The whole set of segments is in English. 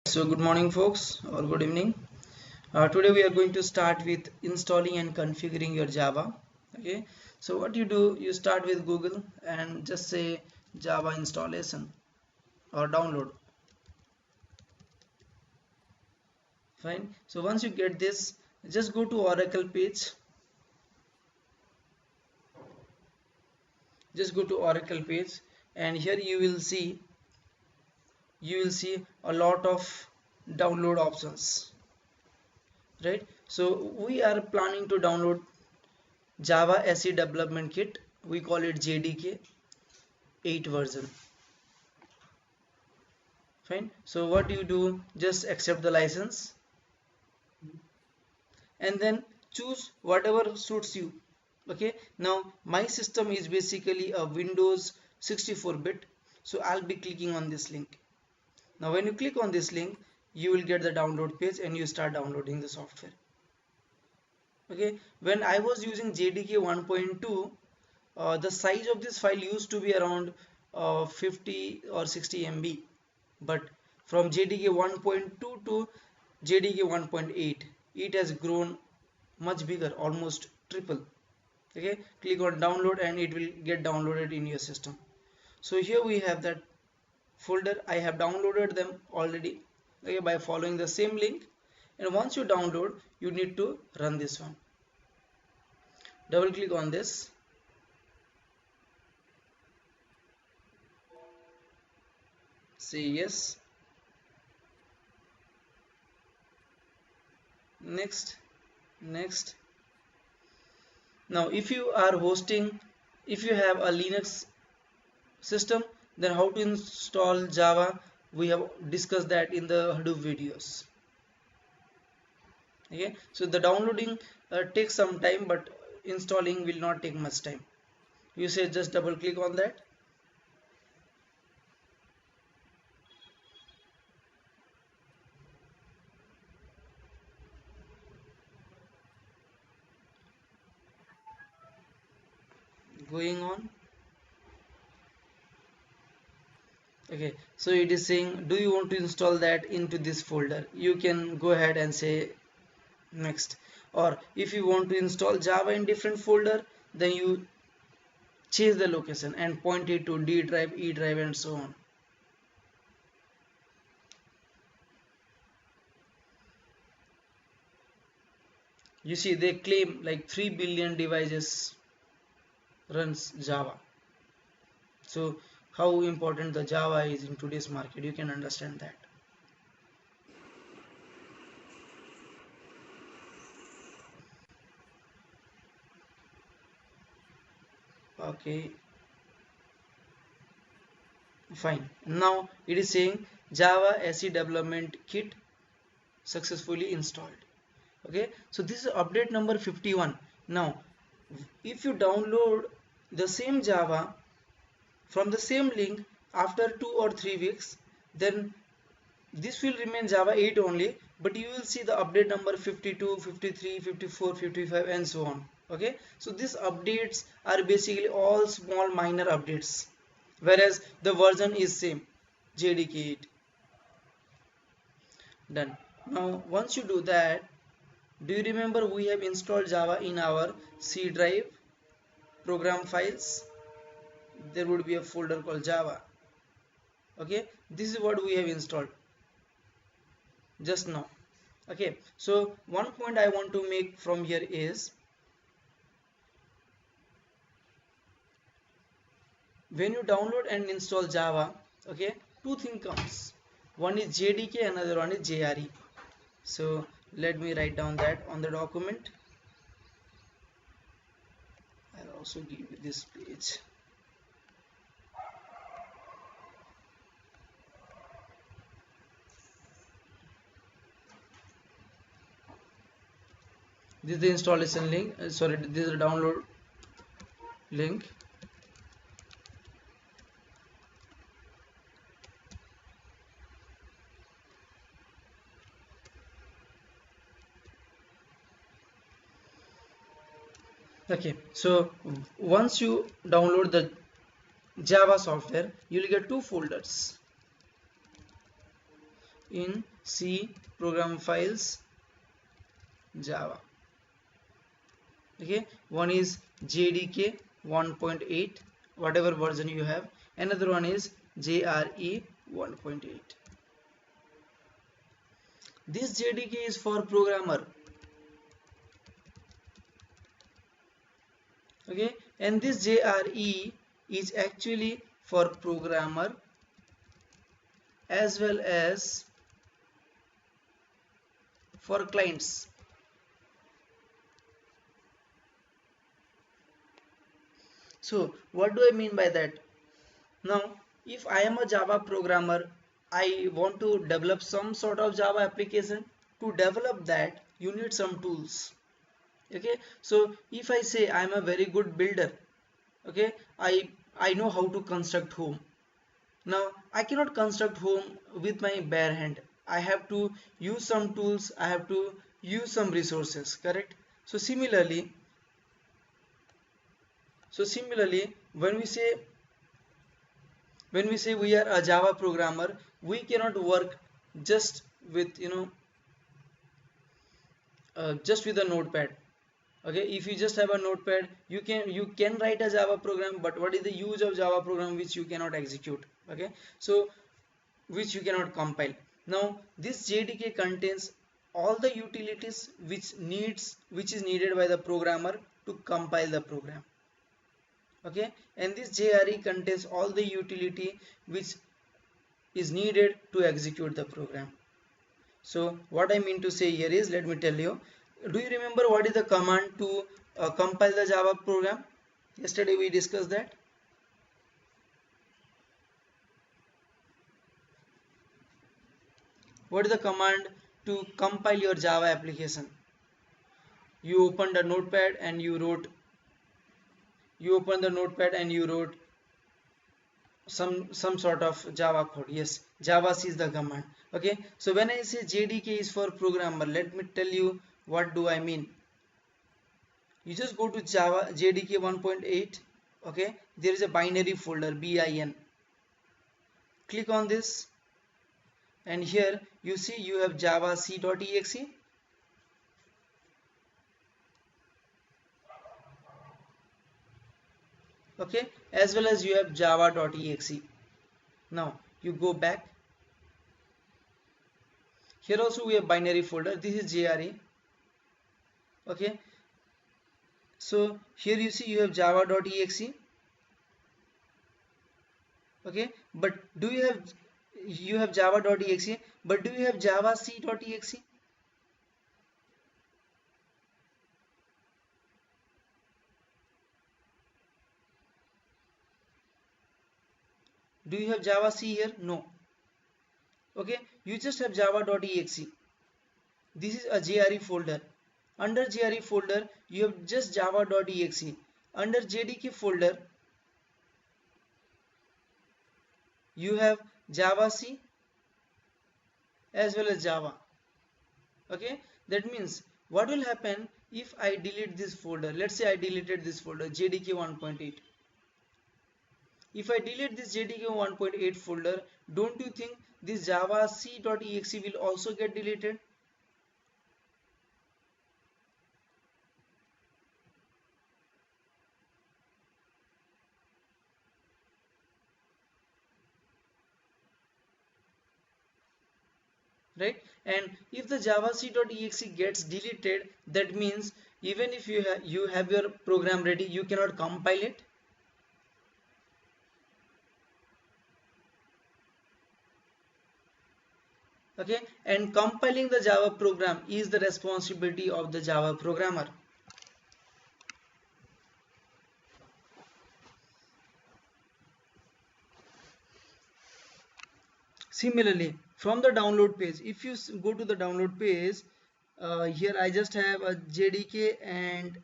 So good morning folks, or good evening. Today we are going to start with installing and configuring your Java. Okay, so what you do, you start with Google and just say Java installation or download. Fine. So once you get this, just go to Oracle page. Just go to Oracle page, and here you will see a lot of download options. Right. So we are planning to download Java SE development kit. We call it JDK 8 version. Fine. So what you do, just accept the license and then choose whatever suits you. Okay, now my system is basically a Windows 64-bit, so I'll be clicking on this link. Now when you click on this link, you will get the download page and you start downloading the software. Okay, when I was using JDK 1.2, the size of this file used to be around 50 or 60 MB, but from JDK 1.2 to JDK 1.8, it has grown much bigger, almost triple. Okay, click on download and it will get downloaded in your system. So here we have that folder. I have downloaded them already, okay, by following the same link. And once you download, you need to run this one. Double click on this. Say yes. Next. Now if you are hosting, if you have a Linux system, then how to install Java, we have discussed that in the Hadoop videos. Okay, so the downloading takes some time, but installing will not take much time. You say just double click on that. Going on. Okay, so it is saying, do you want to install that into this folder? You can go ahead and say next. Or if you want to install Java in different folder, then you change the location and point it to D drive, E drive, and so on. You see, they claim like 3 billion devices runs Java. So how important the Java is in today's market, you can understand that. Okay, fine. Now it is saying Java SE development kit successfully installed. Okay, so this is update number 51. Now if you download the same Java from the same link after 2 or 3 weeks, then this will remain Java 8 only, but you will see the update number 52, 53, 54, 55, and so on. Okay, so these updates are basically all small minor updates, whereas the version is same, JDK 8. Done. Now once you do that, do you remember we have installed Java in our C drive program files? There would be a folder called Java. Okay, this is what we have installed just now. Okay, so one point I want to make from here is, when you download and install Java, okay, two things comes. One is JDK, another one is JRE. So let me write down that on the document. I'll also give you this page. This is the installation link. Sorry, this is the download link. Okay, so once you download the Java software, you will get two folders. In C program files Java. Okay, one is JDK 1.8, whatever version you have. Another one is JRE 1.8. This JDK is for programmer. Okay, and this JRE is actually for programmer as well as for clients. So what do I mean by that? Now if I am a Java programmer, I want to develop some sort of Java application. To develop that you need some tools. Okay, so if I say I am a very good builder, okay, I know how to construct home. Now I cannot construct home with my bare hand. I have to use some tools, I have to use some resources, correct? So similarly when we say we are a Java programmer, we cannot work just with just with a notepad. Okay, if you just have a notepad, you can write a Java program, but what is the use of Java program which you cannot execute? Okay, so which you cannot compile. Now this JDK contains all the utilities which is needed by the programmer to compile the program. Okay, and this JRE contains all the utility which is needed to execute the program. So what I mean to say here is, let me tell you, do you remember what is the command to compile the Java program? Yesterday we discussed that. What is the command to compile your Java application? You opened a notepad and you wrote some sort of Java code. Yes, Java is the command. Okay, so when I say JDK is for programmer, let me tell you what do I mean. You just go to Java JDK 1.8. okay, there is a binary folder bin. Click on this and here you see you have Java C.exe. okay, as well as you have Java.exe. Now you go back. Here also we have binary folder. This is JRE. Okay, so here you see you have Java.exe. okay, but do you have Java.exe, but do you have Java C.exe? Do you have Java C here? No. Okay, you just have Java.exe. This is a JRE folder. Under JRE folder you have just Java.exe. Under JDK folder you have Java C as well as Java. Okay, that means what will happen if I delete this folder? Let's say I deleted this folder JDK 1.8. If I delete this JDK 1.8 folder, don't you think this Java C.exe will also get deleted? Right? And if the Java C.exe gets deleted, that means even if you have your program ready, you cannot compile it. Okay, and compiling the Java program is the responsibility of the Java programmer. Similarly, from the download page, if you go to the download page, here I just have a JDK and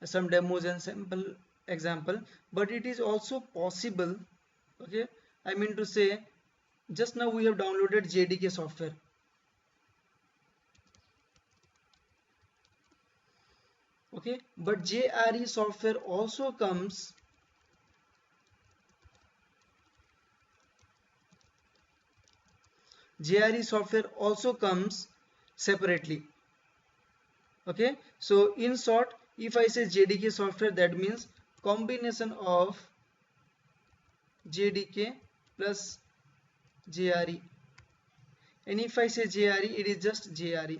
some demos and sample example, but it is also possible, okay, I mean to say, just now we have downloaded JDK software. Okay, but JRE software also comes JRE software also comes separately. Okay, so in short, if I say JDK software, that means combination of JDK plus JRE, and if I say JRE, it is just JRE.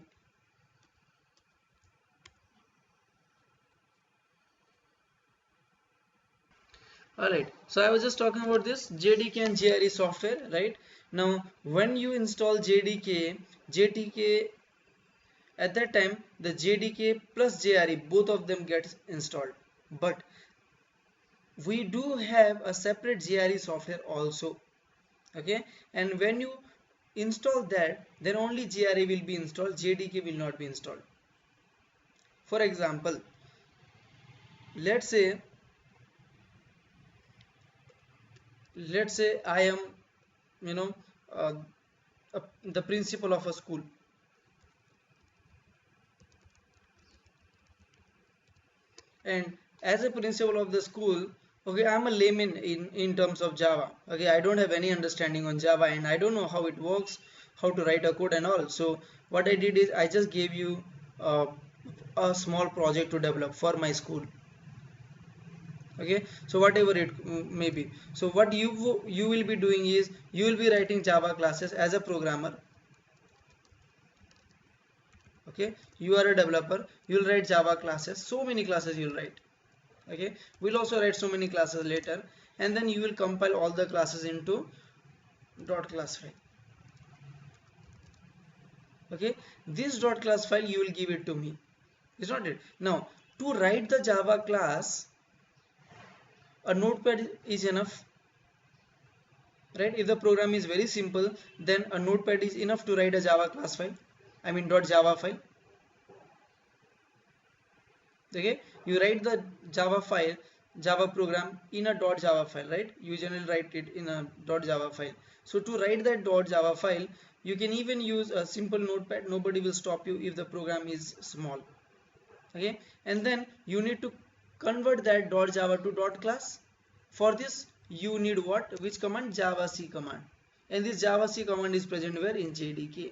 Alright, so I was just talking about this JDK and JRE software, right? Now, when you install JDK, at that time the JDK plus JRE, both of them get installed. But we do have a separate JRE software also. Okay, and when you install that, then only JRE will be installed, JDK will not be installed. For example, let's say I am, you know, uh, the principal of a school, and as a principal of the school, okay, I'm a layman in terms of Java. Okay, I don't have any understanding on Java, and I don't know how it works, how to write a code and all. So what I did is I just gave you a small project to develop for my school. Okay, so whatever it may be. So what you will be doing is you will be writing Java classes as a programmer. Okay, you are a developer, you will write Java classes, so many classes you will write. Okay, we'll also write so many classes later, and then you will compile all the classes into .class file. Okay, this .class file you will give it to me, is not it? Now, to write the Java class, a notepad is enough, right? If the program is very simple, then a notepad is enough to write a Java class file, I mean .java file. Okay, you write the Java program in a .java file, right? You generally write it in a .java file. So to write that .java file, you can even use a simple notepad. Nobody will stop you if the program is small. Okay, and then you need to convert that .java to .class. For this you need what? Which command? javac command. And this javac command is present where? In JDK.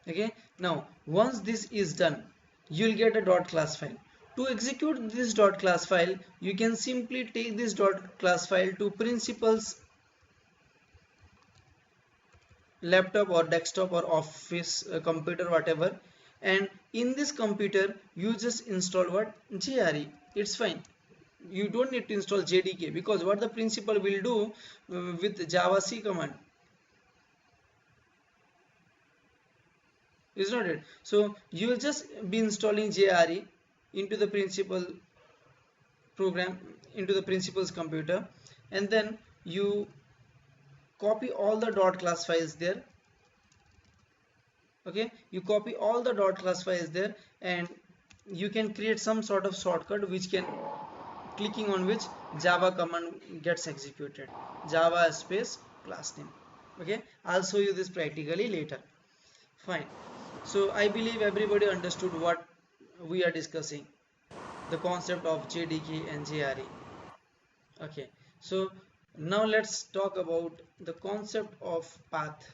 Okay, now once this is done, you'll get a .class file. To execute this .class file, you can simply take this .class file to principal's laptop or desktop or office computer, whatever, and in this computer you just install what? JRE. It's fine. You don't need to install JDK, because what the principal will do with javac command, is not it? So you will just be installing JRE into the principal program, into the principal's computer, and then you copy all the .class files there. Okay, you copy all the .class files there, and you can create some sort of shortcut which can, clicking on which Java command gets executed, Java space class name. Okay, I'll show you this practically later. Fine. So I believe everybody understood what we are discussing, the concept of JDK and JRE. Okay, so now let's talk about the concept of path.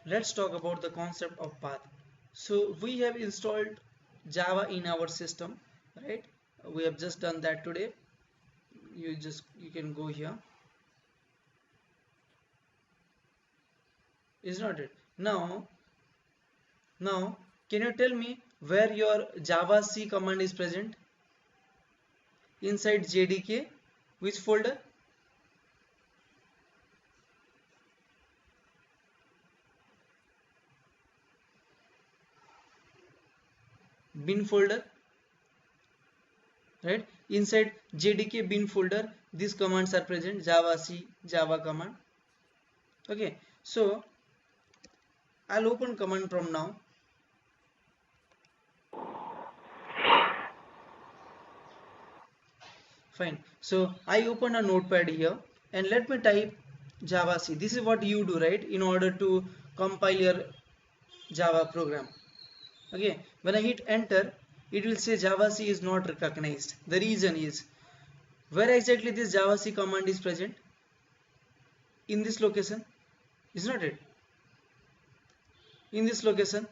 Let's talk about the concept of path. So we have installed Java in our system, right? We have just done that today. You can go here, is not it? Now can you tell me where your javac command is present? Inside JDK, which folder? Bin folder, right? Inside JDK bin folder, these commands are present, javac, Java command. Okay, so I'll open command prompt now. Fine, so I open a notepad here and let me type javac. This is what you do, right, in order to compile your Java program. Okay, when I hit enter, it will say javac is not recognized. The reason is, where exactly this javac command is present? In this location, is not it? In this location.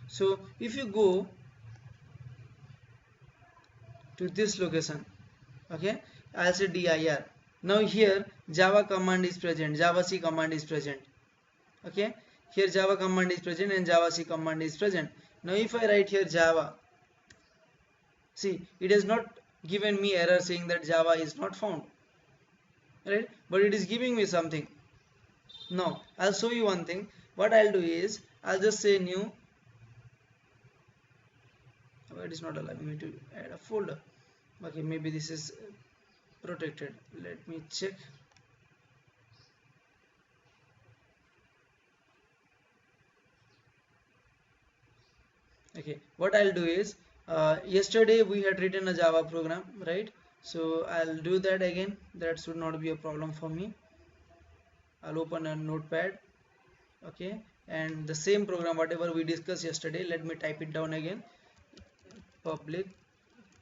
So if you go to this location, okay, I'll say dir. Now here java command is present, javac command is present. Okay, here java command is present and javac command is present. Now if I write here java, see, it has not given me error saying that java is not found, right? But it is giving me something. Now I'll show you one thing. What I'll do is I'll just say new. It is not allowing me to add a folder. Okay, maybe this is protected. Let me check. Okay, what I'll do is, yesterday we had written a Java program, right? So I'll do that again. That should not be a problem for me. I'll open a notepad, okay, and the same program whatever we discussed yesterday, let me type it down again. Public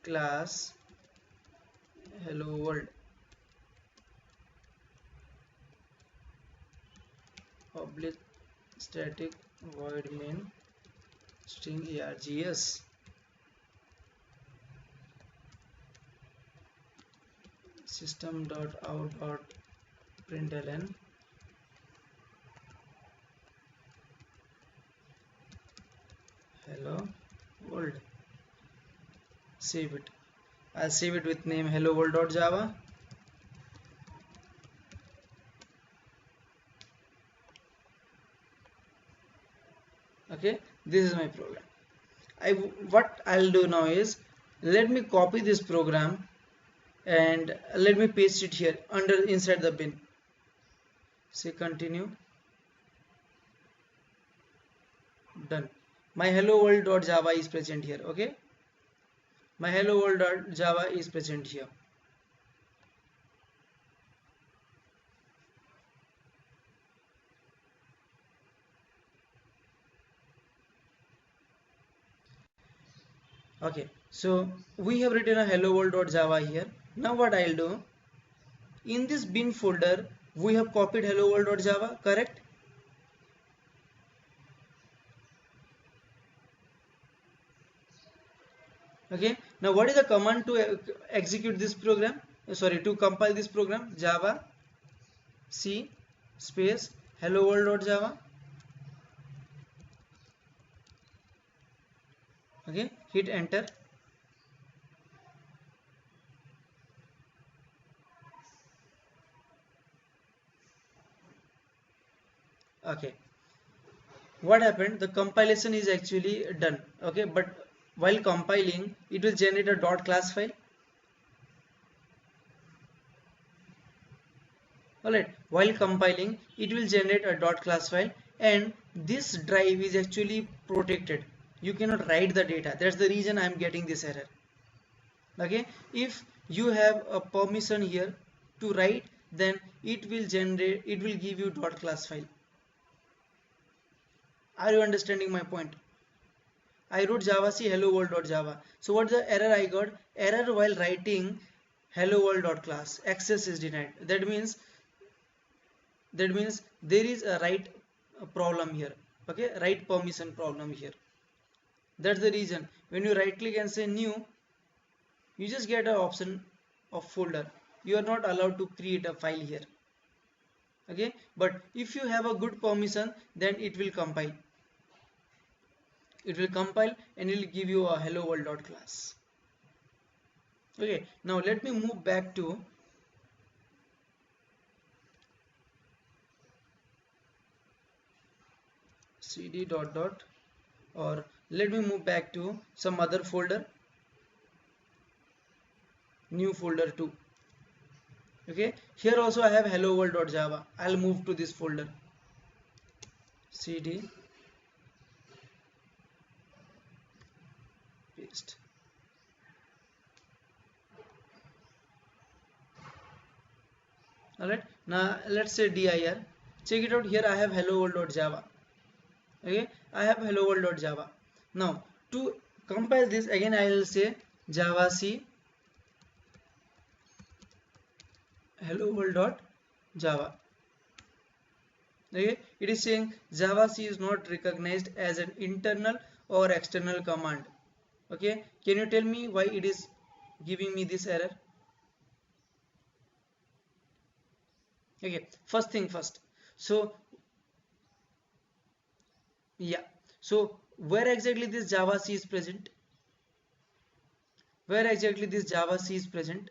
class hello world, public static void main string args, system.out.println hello world. Save it. I'll save it with name hello world.java. Okay, this is my program. What I'll do now is, let me copy this program and let me paste it here inside the bin. Say continue. Done. My hello world.java is present here. Okay, my hello world.java is present here. Okay, so we have written a hello world.java here. Now what I'll do, in this bin folder we have copied hello world.java, correct? Okay, now what is the command to execute this program? Sorry, to compile this program? Java c space hello world.java. Okay, hit enter. Okay, what happened, the compilation is actually done. Okay, but while compiling it will generate a .class file. Alright, while compiling it will generate a .class file, and this drive is actually protected. You cannot write the data. That's the reason I am getting this error. Okay, if you have a permission here to write, then it will give you .class file. Are you understanding my point? I wrote javac hello world.java. So what's the error I got? Error while writing hello world.class. Access is denied. That means there is a write problem here. Okay, write permission problem here. That's the reason when you right click and say new, you just get an option of folder. You are not allowed to create a file here. Okay, but if you have a good permission, then it will compile. It will compile and it will give you a hello world.class. Okay, now let me move back to cd ... or let me move back to some other folder, new folder 2. Okay, here also I have hello world.java. I'll move to this folder, cd paste. Alright, now let's say dir. Check it out, here I have hello world.java. Okay, I have hello world.java. Now to compile this again, I will say java c hello world.java. Okay, it is saying java c is not recognized as an internal or external command. Okay, can you tell me why it is giving me this error? Okay, first thing first. So yeah, so where exactly this java c is present? Where exactly this java c is present?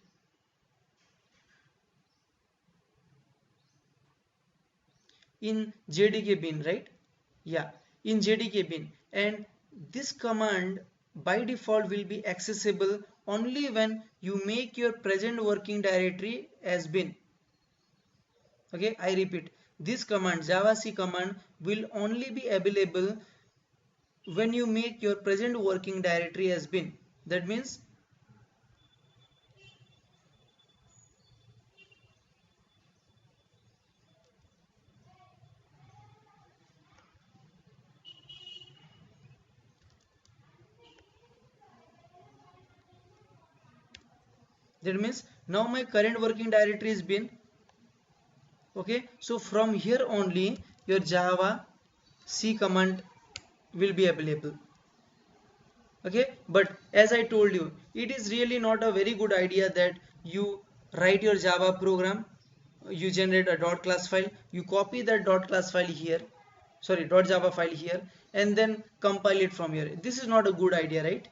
In JDK bin, right? Yeah, in JDK bin. And this command by default will be accessible only when you make your present working directory as bin. Okay, I repeat, this command javac command will only be available when you make your present working directory as bin. That means now my current working directory is bin. Okay, so from here only your java c command will be available. Okay, but as I told you, it is really not a very good idea that you write your java program, you generate a dot class file, you copy that dot class file here, sorry, dot java file here, and then compile it from here. This is not a good idea, right?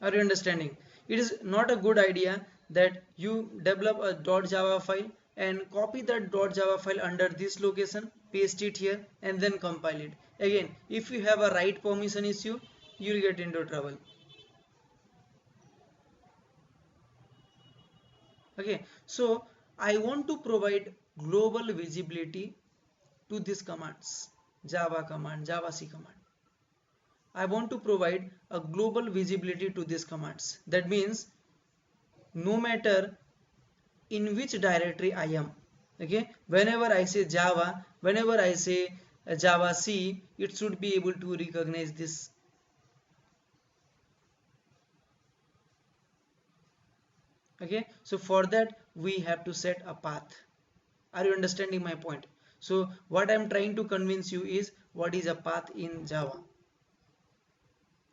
Are you understanding? It is not a good idea that you develop a .java file and copy that .java file under this location, paste it here, and then compile it. Again, if you have a write permission issue, you'll get into trouble. Okay, so I want to provide global visibility to these commands, Java command, javac command. I want to provide a global visibility to these commands. That means no matter in which directory I am, okay, whenever I say java, whenever I say java c, it should be able to recognize this. Okay, so for that we have to set a path. Are you understanding my point? So what I'm trying to convince you is what is a path in java.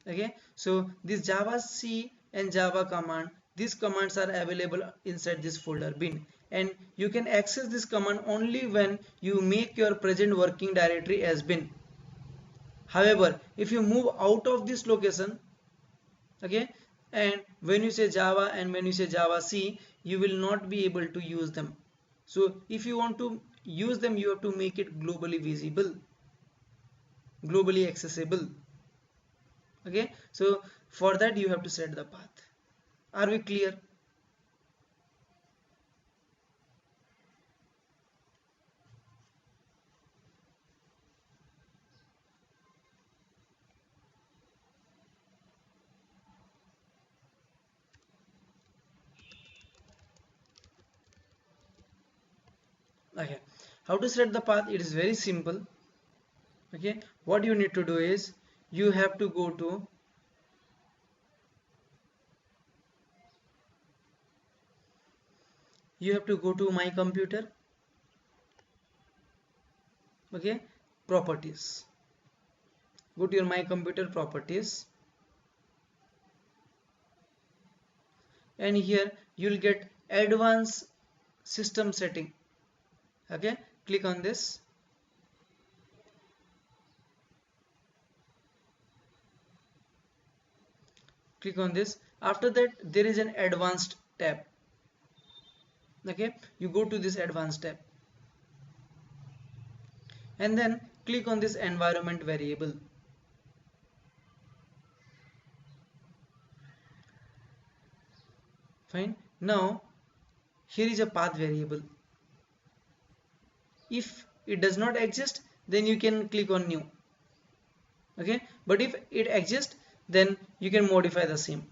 Okay, so this java c and java command, these commands are available inside this folder bin, and you can access this command only when you make your present working directory as bin. However, if you move out of this location, okay, and when you say java and when you say java c, you will not be able to use them. So if you want to use them, you have to make it globally visible, globally accessible. Okay, so for that you have to set the path. Are we clear? Okay, how to set the path? It is very simple. Okay, what you need to do is you have to go to my computer. Okay, properties, go to your my computer properties, and here you'll get advanced system setting. Okay, click on this. Click on this. After that there is an advanced tab. Okay, you go to this advanced tab and then click on this environment variable. Fine, now here is a path variable. If it does not exist, then you can click on new. Okay, but if it exists, then you can modify the same.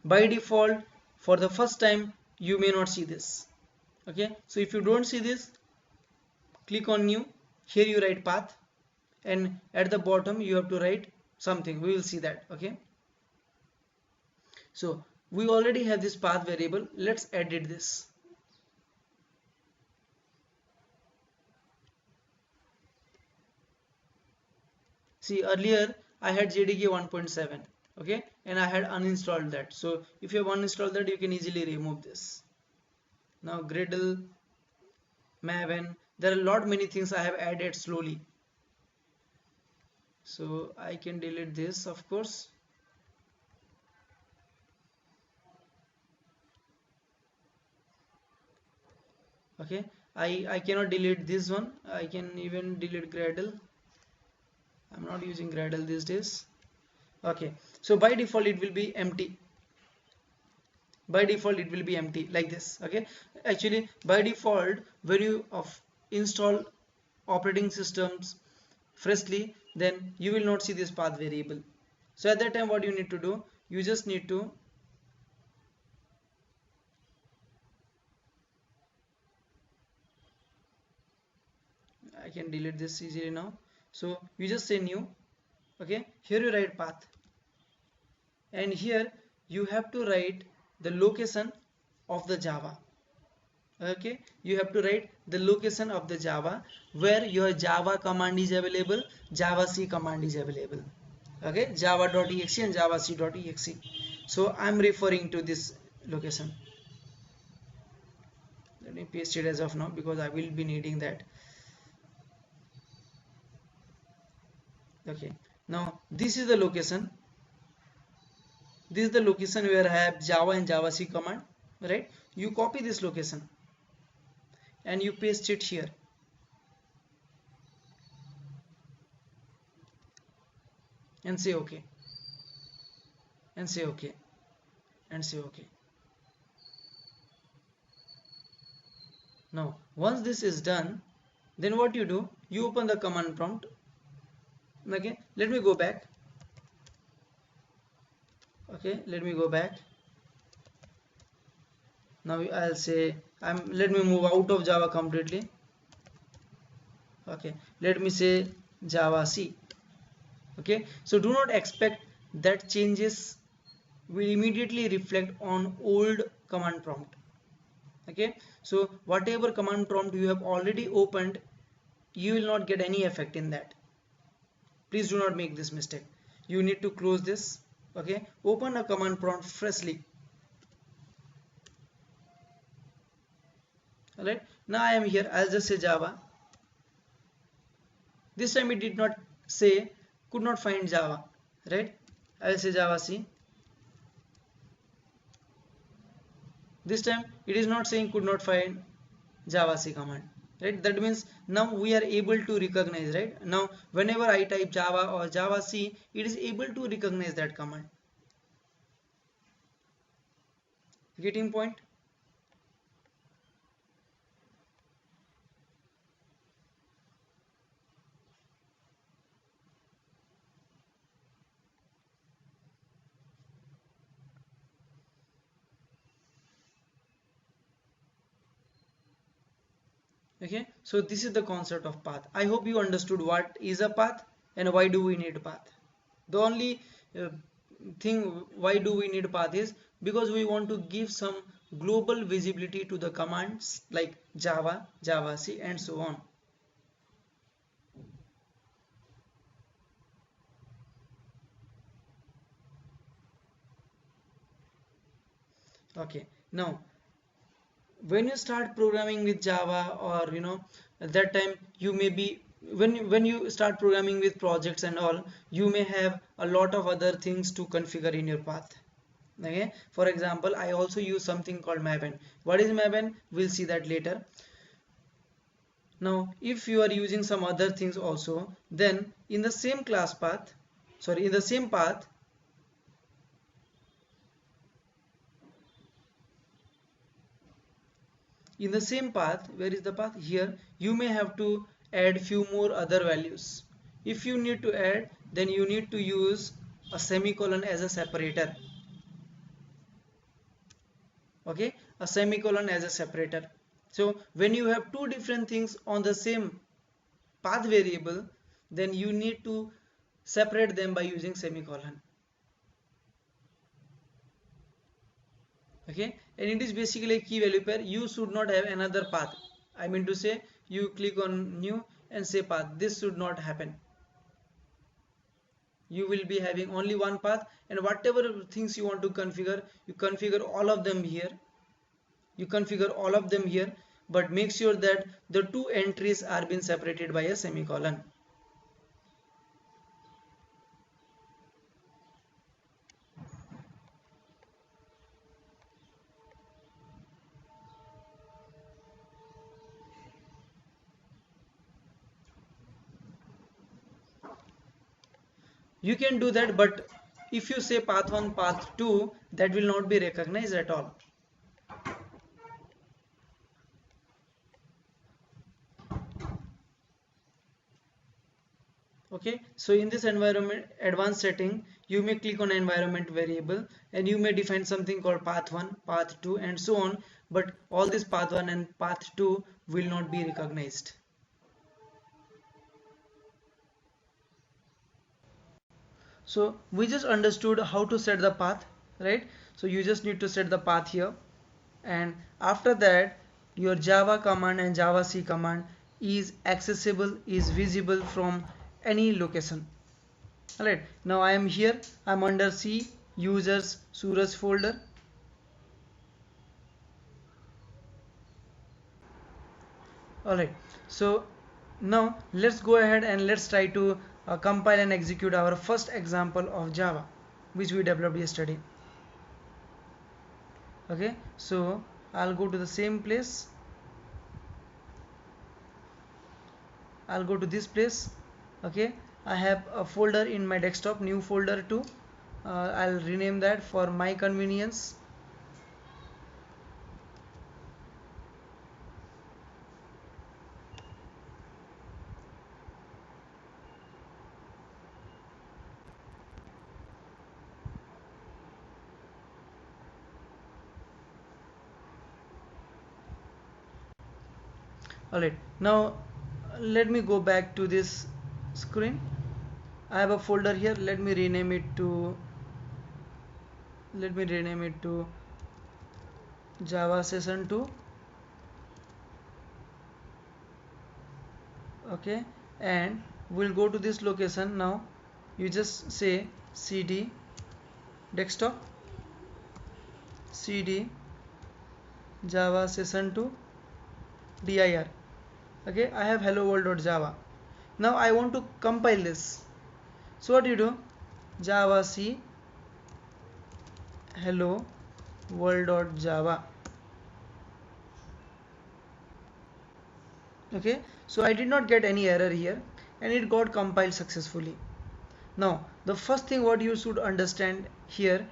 By default, for the first time you may not see this. Okay, so if you don't see this, click on new. Here you write path, and at the bottom you have to write something. We will see that. Okay, so we already have this path variable. Let's edit this. See, earlier I had JDK 1.7, okay, and I had uninstalled that. So if you have uninstalled that, you can easily remove this. Now Gradle, Maven, there are a lot many things I have added slowly. So I can delete this, of course. Okay, I cannot delete this one. I can even delete Gradle. I'm not using Gradle these days. Okay, so by default it will be empty. By default it will be empty like this. Okay, actually by default when you install operating systems freshly, then you will not see this path variable. So at that time what you need to do, you just need to I can delete this easily now. So you just say new. Okay, here you write path, and here you have to write the location of the Java. Okay, you have to write the location of the Java where your Java command is available, Java C command is available. Okay, java.exe and javac.exe. So I'm referring to this location. Let me paste it as of now because I will be needing that. Okay, now this is the location. This is the location where I have Java and javac command, right? You copy this location and you paste it here. And say okay. And say okay. And say okay. Now, once this is done, then what you do? You open the command prompt. Okay, let me go back. Okay, let me go back. Now I'll say let me move out of Java completely. Okay, let me say Java C. Okay, so do not expect that changes will immediately reflect on old command prompt. Okay, so whatever command prompt you have already opened, you will not get any effect in that. Please do not make this mistake. You need to close this. Okay, open a command prompt freshly. Alright, now I am here. I'll just say Java. This time it did not say could not find Java, right? I'll say Java C. This time it is not saying could not find Java C command, right? That means now we are able to recognize, right? Now whenever I type Java or Java C, it is able to recognize that command. Getting point? Okay, so this is the concept of path. I hope you understood what is a path and why do we need a path. The only thing why do we need a path is because we want to give some global visibility to the commands like Java, javac and so on. Okay, now when you start programming with Java, or at that time you may be when you start programming with projects and all, you may have a lot of other things to configure in your path. Okay, for example, I also use something called Maven. What is Maven? We'll see that later. Now if you are using some other things also, then in the same class path, sorry, in the same path, where is the path? Here you may have to add few more other values. If you need to add, then you need to use a semicolon as a separator. okay, a semicolon as a separator. So when you have two different things on the same path variable, then you need to separate them by using semicolon. Okay, and it is basically a key value pair. You should not have another path. I mean to say, you click on new and say path. This should not happen. You will be having only one path, and whatever things you want to configure, you configure all of them here. But make sure that the two entries are being separated by a semicolon. You can do that, but if you say path 1, path 2, that will not be recognized at all. Okay, so in this environment advanced setting, you may click on environment variable and you may define something called path 1, path 2 and so on, but all this path 1 and path 2 will not be recognized. So we just understood how to set the path, right? So you just need to set the path here, and after that your Java command and Java C command is accessible, is visible from any location. Alright, now I am here, I am under C users source folder. Alright, so now let's go ahead and let's try to compile and execute our first example of Java which we developed yesterday. Okay, so I'll go to the same place, I'll go to this place. Okay, I have a folder in my desktop, new folder too. I'll rename that for my convenience. Alright, now let me go back to this screen. I have a folder here. Let me rename it to Java session 2. Okay, and we'll go to this location. Now you just say cd desktop, cd Java session 2 dir. Okay, I have hello world.java. Now I want to compile this. So what do you do? Java C hello world.java. Okay, so I did not get any error here and it got compiled successfully. Now the first thing what you should understand here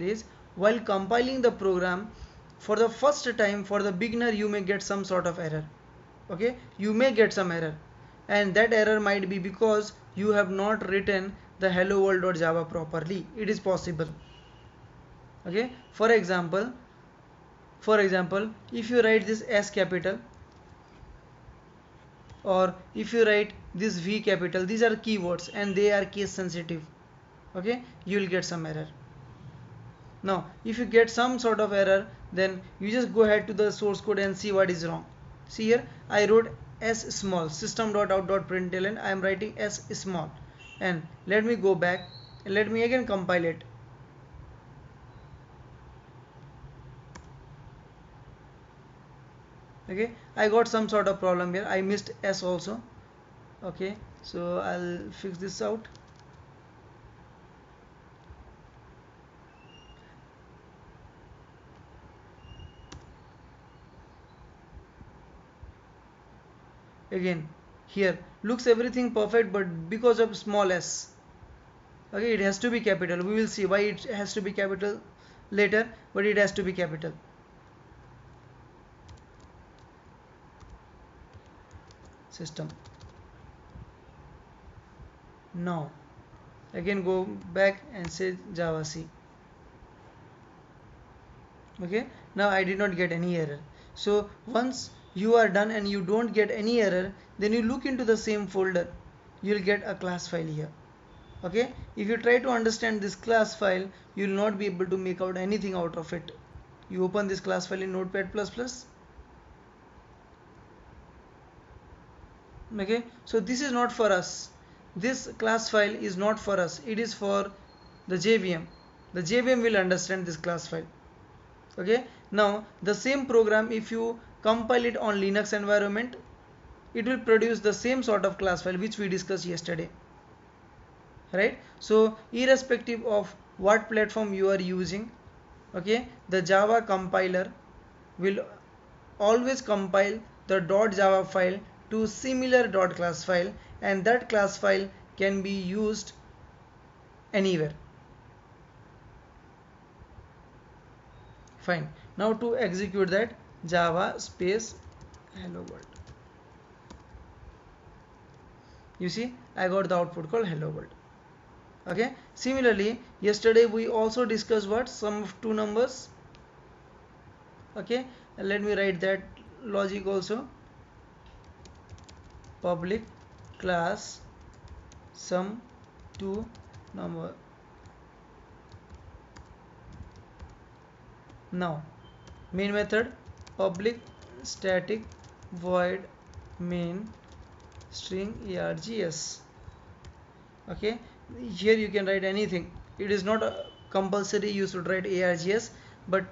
is, while compiling the program for the first time, for the beginner, you may get some sort of error. Okay, you may get some error, and that error might be because you have not written the hello world.java properly. It is possible. Okay, for example, if you write this S capital or if you write this V capital, these are keywords and they are case sensitive. Okay, you will get some error. Now if you get some sort of error, then you just go ahead to the source code and see what is wrong. See here, I wrote S small system.out.println. I am writing S small, and let me go back and let me again compile it. Okay, I got some sort of problem here. I missed S also. Okay, so I'll fix this out. Again, here looks everything perfect, but because of small s, okay, it has to be capital. We will see why it has to be capital later, but it has to be capital. System. Now again go back and say Java C. Okay, now I did not get any error. So once you are done and you don't get any error, then you look into the same folder, you'll get a class file here. Okay, if you try to understand this class file, you will not be able to make out anything out of it. You open this class file in Notepad++. Okay, so this is not for us. This class file is not for us. It is for the JVM. The JVM will understand this class file. Okay, now the same program, if you compile it on Linux environment, it will produce the same sort of class file which we discussed yesterday, right? So irrespective of what platform you are using, okay, the Java compiler will always compile the .java file to similar .class file, and that class file can be used anywhere. Fine. Now to execute that, Java space hello world. You see, I got the output called hello world. Okay. Similarly, yesterday we also discussed what? Sum of two numbers. Okay. And let me write that logic also. Public class sum two number. Now main method public static void main string args. Okay, here you can write anything. It is not compulsory you should write args, but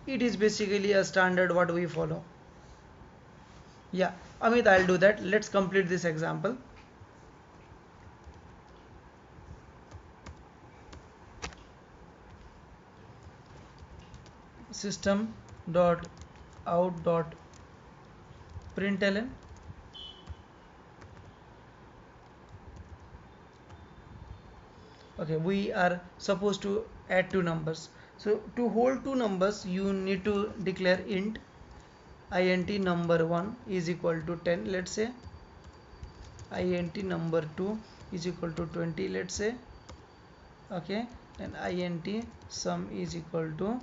it is basically a standard what we follow. Yeah, Amit, I'll do that. Let's complete this example. System dot out dot println okay, we are supposed to add two numbers. So to hold two numbers, you need to declare int number 1 is equal to 10, let's say, number 2 is equal to 20, let's say, okay, and sum is equal to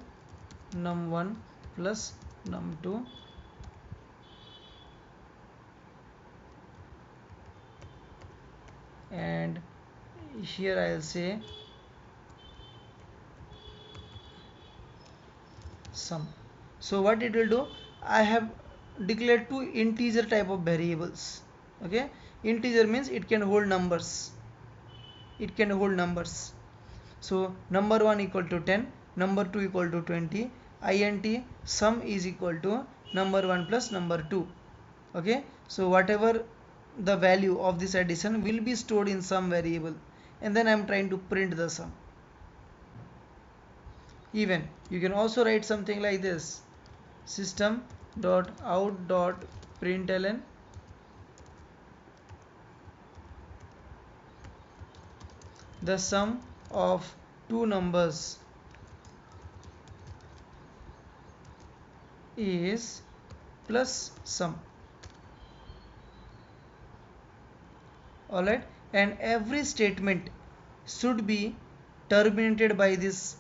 num1 plus num2 and here I'll say sum. So what it will do, I have declared two integer type of variables. Okay, integer means it can hold numbers. It can hold numbers. So number 1 equal to 10, number 2 equal to 20, int sum is equal to number 1 plus number 2. Okay, so whatever the value of this addition will be stored in some variable, and then I am trying to print the sum. Even you can also write something like this: system dot out dot println the sum of two numbers is plus sum. Alright, and every statement should be terminated by this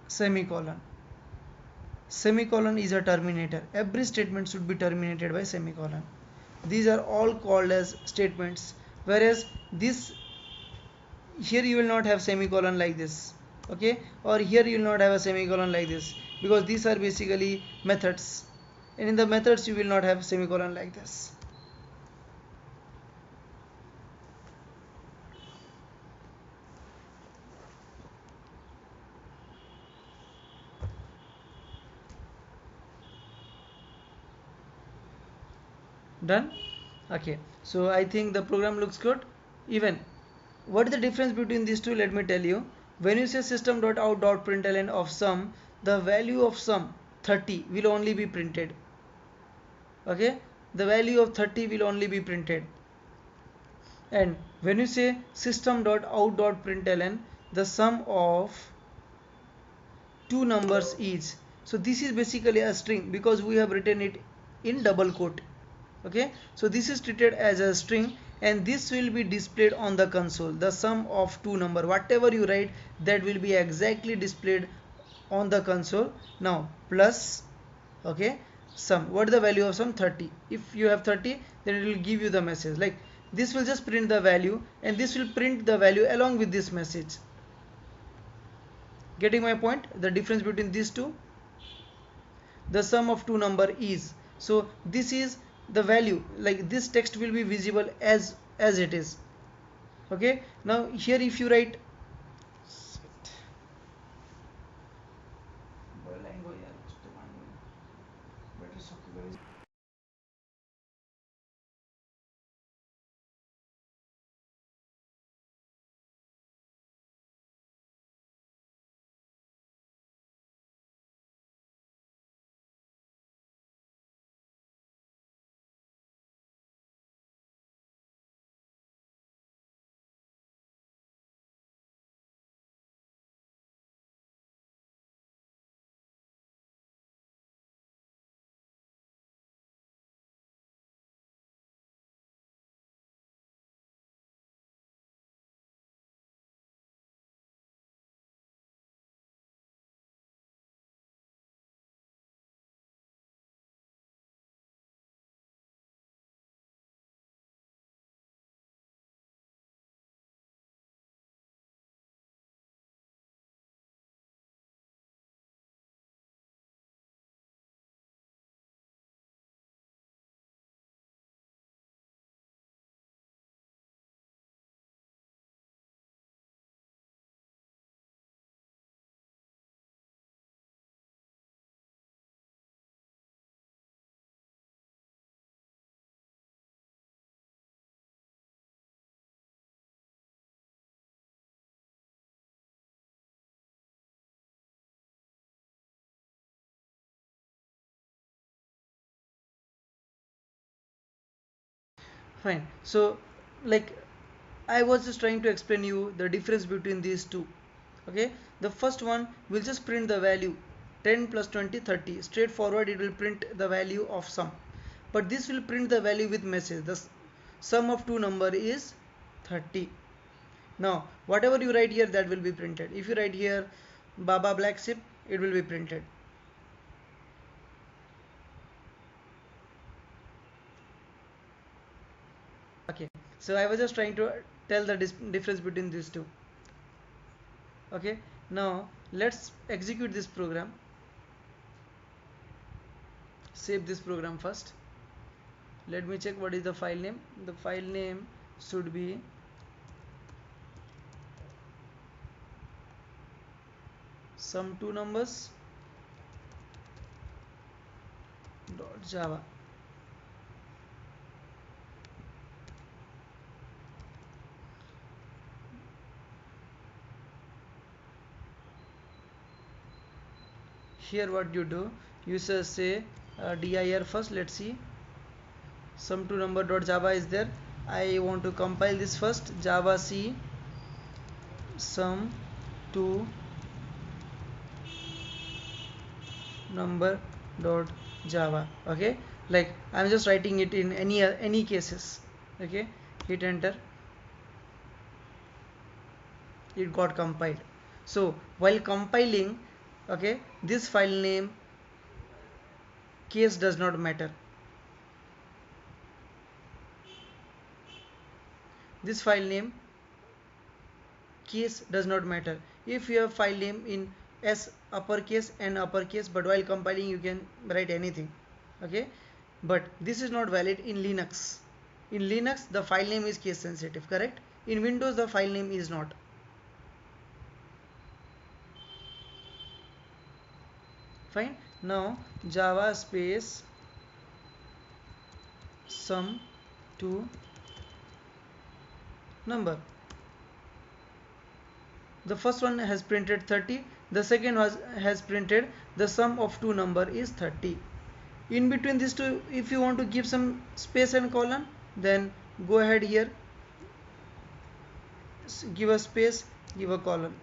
semicolon. Semicolon is a terminator. Every statement should be terminated by semicolon. These are all called as statements, whereas this here you will not have semicolon like this, okay, or here you will not have a semicolon like this, because these are basically methods, and in the methods you will not have semicolon like this. Done? Okay, so I think the program looks good. Even what is the difference between these two? Let me tell you. When you say system.out.println of sum, the value of sum 30 will only be printed. Okay, the value of 30 will only be printed. And when you say system.out.println the sum of two numbers is, so this is basically a string because we have written it in double quote. Okay, so this is treated as a string, and this will be displayed on the console. The sum of two number, whatever you write, that will be exactly displayed on the console. Now plus, okay, sum. What is the value of sum? 30. If you have 30, then it will give you the message. Like this will just print the value, and this will print the value along with this message. Getting my point? The difference between these two? The sum of two number is. So this is the value. Like this text will be visible as it is. Okay. Now here if you write fine. So like I was just trying to explain you the difference between these two. Okay, the first one will just print the value 10 plus 20 30. Straightforward, it will print the value of sum. But this will print the value with message. The sum of two number is 30. Now whatever you write here, that will be printed. If you write here Baba black sheep, it will be printed. Okay, so I was just trying to tell the difference between these two. Okay, now let's execute this program. Save this program first. Let me check what is the file name. The file name should be sum two numbers dot java. Here what you do, you say dir first. Let's see, sum two number dot java is there. I want to compile this first. Java c sum two number dot java. Okay, like I'm just writing it in any cases. Okay, hit enter. It got compiled. So while compiling, okay, this file name case does not matter. This file name case does not matter. If you have file name in S uppercase and uppercase, but while compiling you can write anything. Okay, but this is not valid in Linux. In Linux the file name is case sensitive, correct? In Windows the file name is not. Fine. Now java space sum to number. The first one has printed 30. The second has printed the sum of two number is 30. In between these two, if you want to give some space and colon, then go ahead here, give a space, give a colon.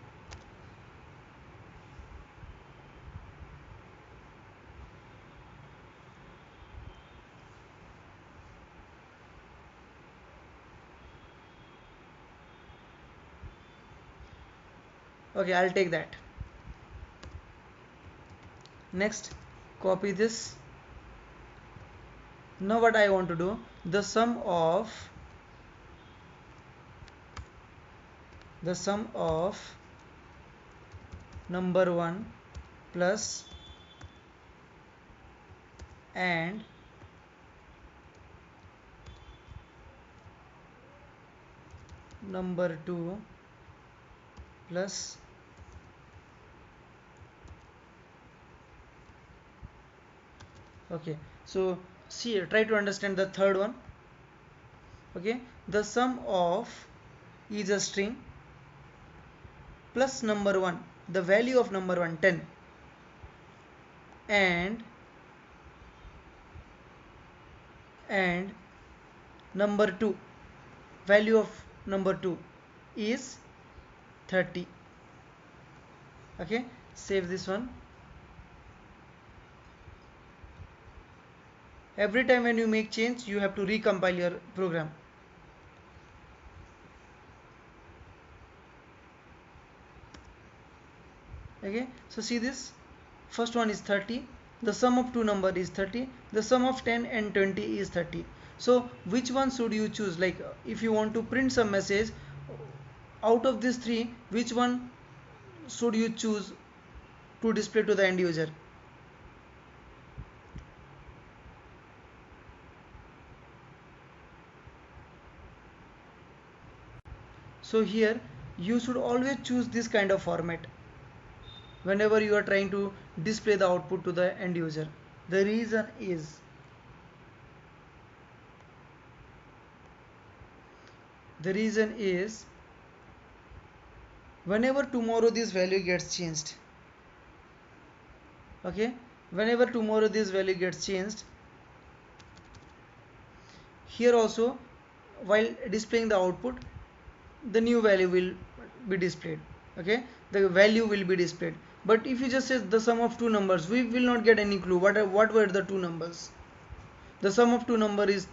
Okay, I'll take that. Next, copy this. Now what I want to do, the sum of number 1 plus and number 2 plus okay. So see, try to understand the third one. Okay, the sum of is a string plus number 1, the value of number 1 10, and number 2, value of number 2 is 30. Okay, save this one. Every time when you make change, you have to recompile your program. Okay, so see this, first one is 30, the sum of two number is 30, the sum of 10 and 20 is 30. So which one should you choose? Like if you want to print some message out of these three, which one should you choose to display to the end user? So here you should always choose this kind of format whenever you are trying to display the output to the end user. The reason is whenever tomorrow this value gets changed, okay, whenever tomorrow this value gets changed, here also while displaying the output, the new value will be displayed. Okay, the value will be displayed. But if you just say the sum of two numbers, we will not get any clue what were the two numbers. The sum of two number is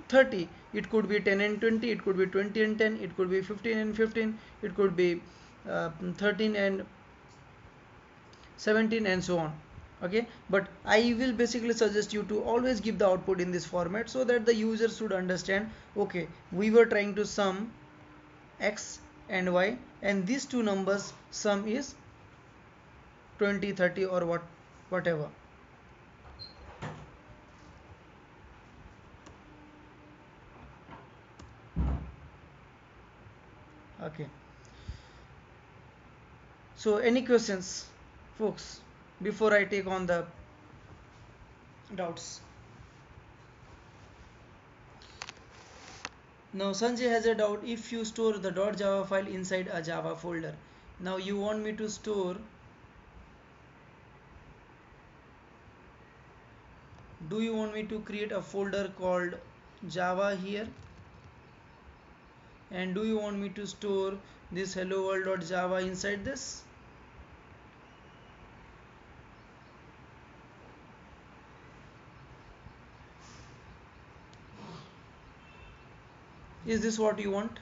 30. It could be 10 and 20, it could be 20 and 10, it could be 15 and 15, it could be 13 and 17 and so on. Okay, but I will basically suggest you to always give the output in this format so that the user should understand, okay, we were trying to sum x and y, and these two numbers sum is 20, 30 or whatever. Okay, so any questions folks before I take on the doubts? Now Sanjay has a doubt, if you store the .java file inside a Java folder, now you want me to store, do you want me to create a folder called Java here, and do you want me to store this hello world.java inside this? Is this what you want?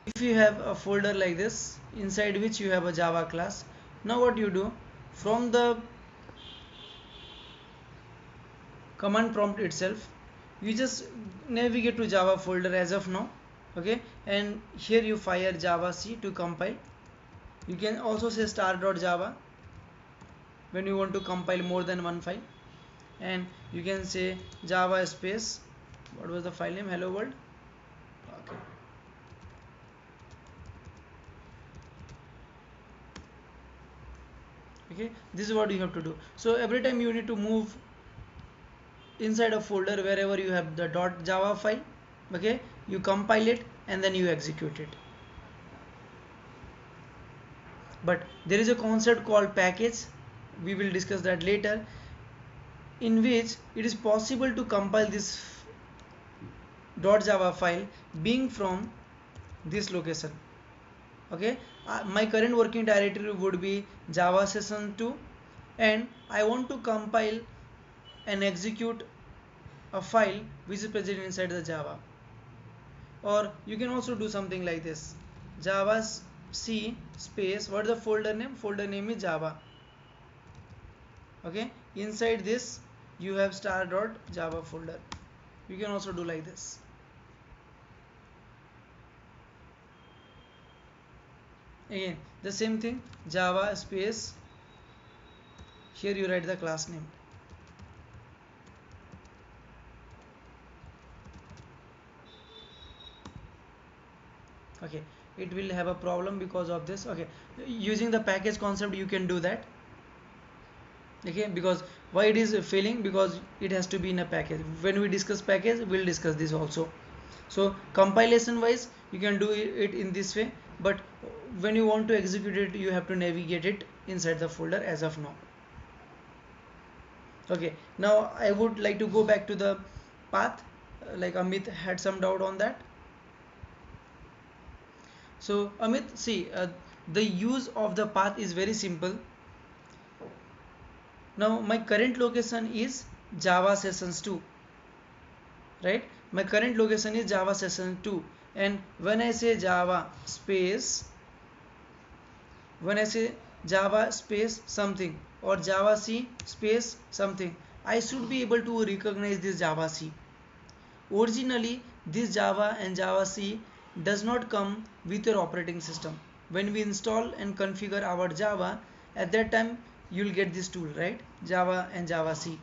If you have a folder like this inside which you have a Java class, now what you do, from the command prompt itself, you just navigate to Java folder as of now. Okay, and here you fire Java C to compile. You can also say star.java when you want to compile more than one file, and you can say Java space, what was the file name, hello world. Okay, okay, this is what you have to do. So every time you need to move inside a folder wherever you have the .java file, okay, you compile it and then you execute it. But there is a concept called package, we will discuss that later, in which it is possible to compile this .java file being from this location. Okay, my current working directory would be java session 2 and I want to compile and execute a file which is present inside the Java. Or you can also do something like this: Java C space, what is the folder name? Folder name is Java. Okay, inside this you have star.java folder. You can also do like this. Again the same thing, Java space, here you write the class name. Okay, it will have a problem because of this. Okay, using the package concept you can do that. Okay, because why it is failing? Because it has to be in a package. When we discuss package, we'll discuss this also. So compilation wise you can do it in this way, but when you want to execute it you have to navigate it inside the folder as of now. Okay, now I would like to go back to the path, like Amit had some doubt on that. So Amit, see, the use of the path is very simple. Now my current location is Java sessions 2, right? My current location is Java session 2, and when I say Java space, when I say Java space something or Java C space something, I should be able to recognize this Java C. Originally this Java and Java C does not come with your operating system. When we install and configure our Java, at that time you will get this tool, right? Java and Java C.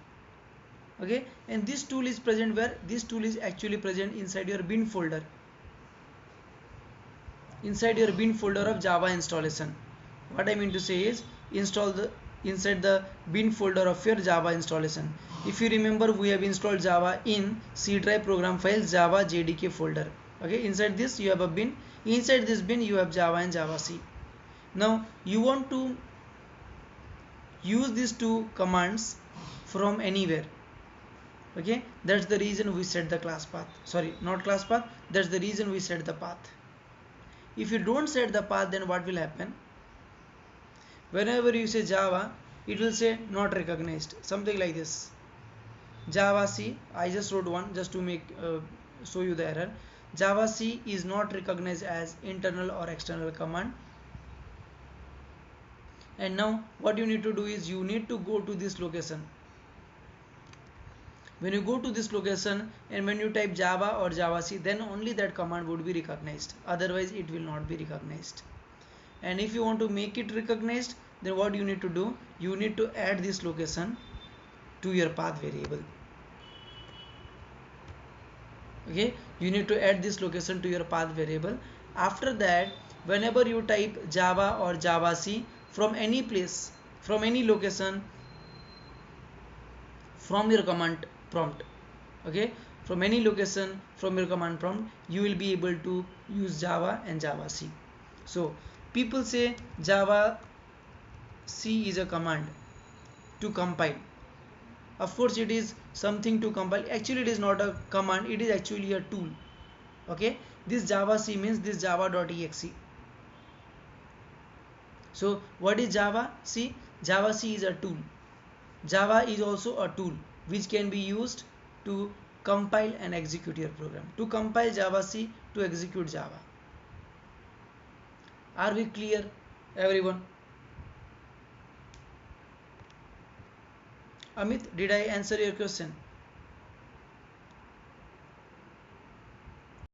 Okay, and this tool is present where? This tool is actually present inside your bin folder, inside your bin folder of Java installation. What I mean to say is, install the inside the bin folder of your Java installation. If you remember, we have installed Java in C drive program files Java JDK folder. Okay, inside this you have a bin. Inside this bin you have Java and Java C. Now you want to use these two commands from anywhere. Okay, that's the reason we set the class path. Sorry, not class path. That's the reason we set the path. If you don't set the path, then what will happen? Whenever you say Java, it will say not recognized, something like this. Java C, I just wrote one just to make show you the error. Java C is not recognized as internal or external command. And now what you need to do is you need to go to this location. When you go to this location and when you type Java or Java C, then only that command would be recognized. Otherwise it will not be recognized. And if you want to make it recognized, then what you need to do? You need to add this location to your path variable. Okay, you need to add this location to your path variable. After that, whenever you type Java or Java C from any place, from any location, from your command prompt, okay, from any location from your command prompt, you will be able to use Java and Java C. So people say Java C is a command to compile. Of course it is something to compile. Actually it is not a command, it is actually a tool. Okay, this Java C means this java.exe. So what is Java C? Java C is a tool. Java is also a tool which can be used to compile and execute your program. To compile Java C, to execute Java. Are we clear, everyone? Amit, did I answer your question?